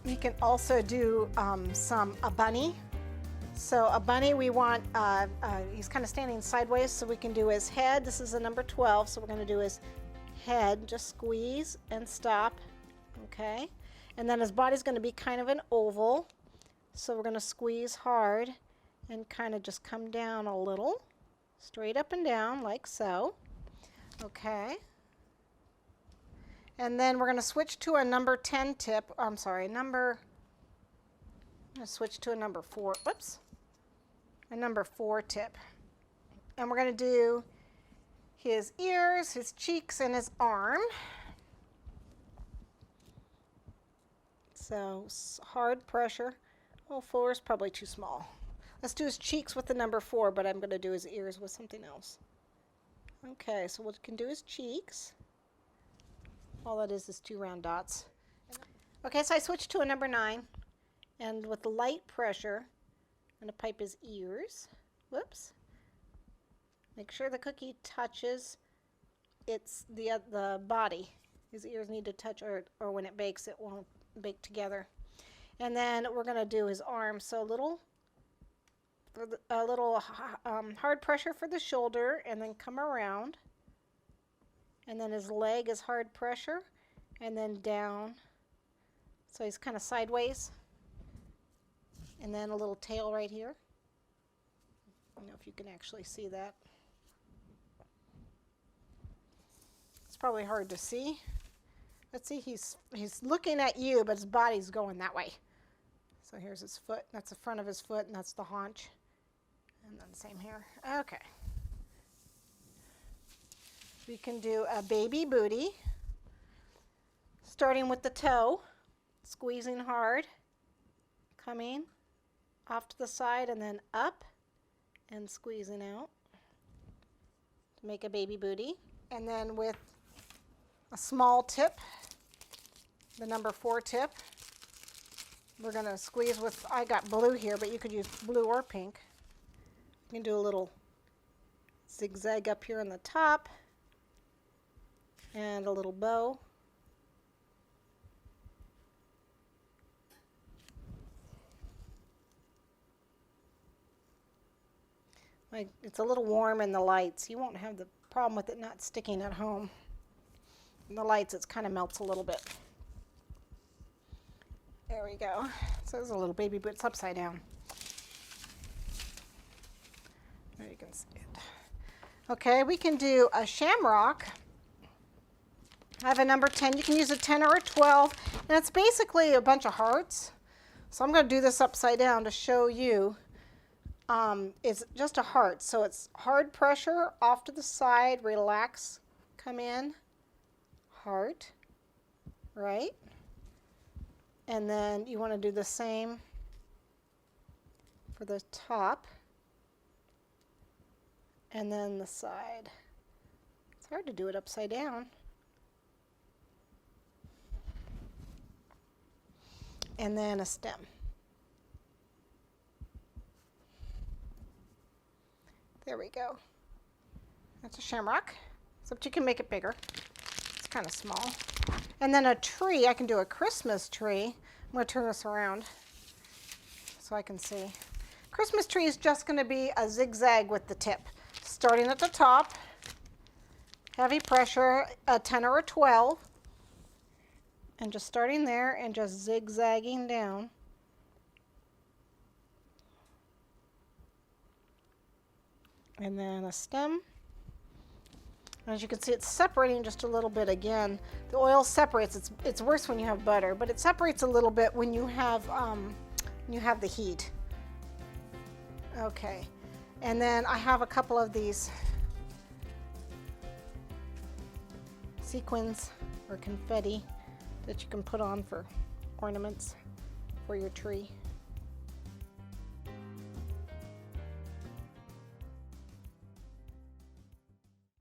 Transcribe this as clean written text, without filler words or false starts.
You can also do a bunny. So a bunny, we want, he's kind of standing sideways, so we can do his head. This is a number 12, so we're going to do his head. Just squeeze and stop, okay? And then his body's going to be kind of an oval, so we're going to squeeze hard and kind of just come down a little, straight up and down like so, okay? And then we're going to switch to a number 10 tip. I'm sorry, I'm going to switch to a number 4. Whoops. A number 4 tip. And we're going to do his ears, his cheeks, and his arm. So hard pressure. Oh, 4 is probably too small. Let's do his cheeks with the number 4, but I'm going to do his ears with something else. Okay, so we can do his cheeks. All that is 2 round dots. Okay, so I switched to a number 9, and with the light pressure, I'm going to pipe his ears. Whoops. Make sure the cookie touches the body. His ears need to touch, or when it bakes, it won't bake together. And then we're going to do his arm. So a little hard pressure for the shoulder, and then come around. And then his leg is hard pressure, and then down. So he's kind of sideways. And then a little tail right here. I don't know if you can actually see that. It's probably hard to see. Let's see, he's looking at you, but his body's going that way. So here's his foot. That's the front of his foot, and that's the haunch. And then same here. Okay. We can do a baby booty, starting with the toe, squeezing hard, coming off to the side, and then up and squeezing out to make a baby booty. And then with a small tip, the number 4 tip, we're going to squeeze with, I got blue here, but you could use blue or pink. You can do a little zigzag up here on the top, and a little bow. It's a little warm in the lights. You won't have the problem with it not sticking at home. In the lights, it kind of melts a little bit. There we go. So there's a little baby boot. It's upside down. There you can see it. Okay, we can do a shamrock. I have a number 10. You can use a 10 or a 12. And it's basically a bunch of hearts. So I'm going to do this upside down to show you. It's just a heart. So it's hard pressure off to the side, relax, come in, heart, right? And then you want to do the same for the top, and then the side. It's hard to do it upside down. And then a stem. There we go. That's a shamrock, except you can make it bigger. It's kind of small. And then a tree, I can do a Christmas tree. I'm going to turn this around so I can see. Christmas tree is just going to be a zigzag with the tip. Starting at the top, heavy pressure, a 10 or a 12. And just starting there and just zigzagging down. And then a stem. As you can see, it's separating just a little bit again. The oil separates. It's worse when you have butter, but it separates a little bit when you have the heat. Okay, and then I have a couple of these sequins or confetti that you can put on for ornaments for your tree.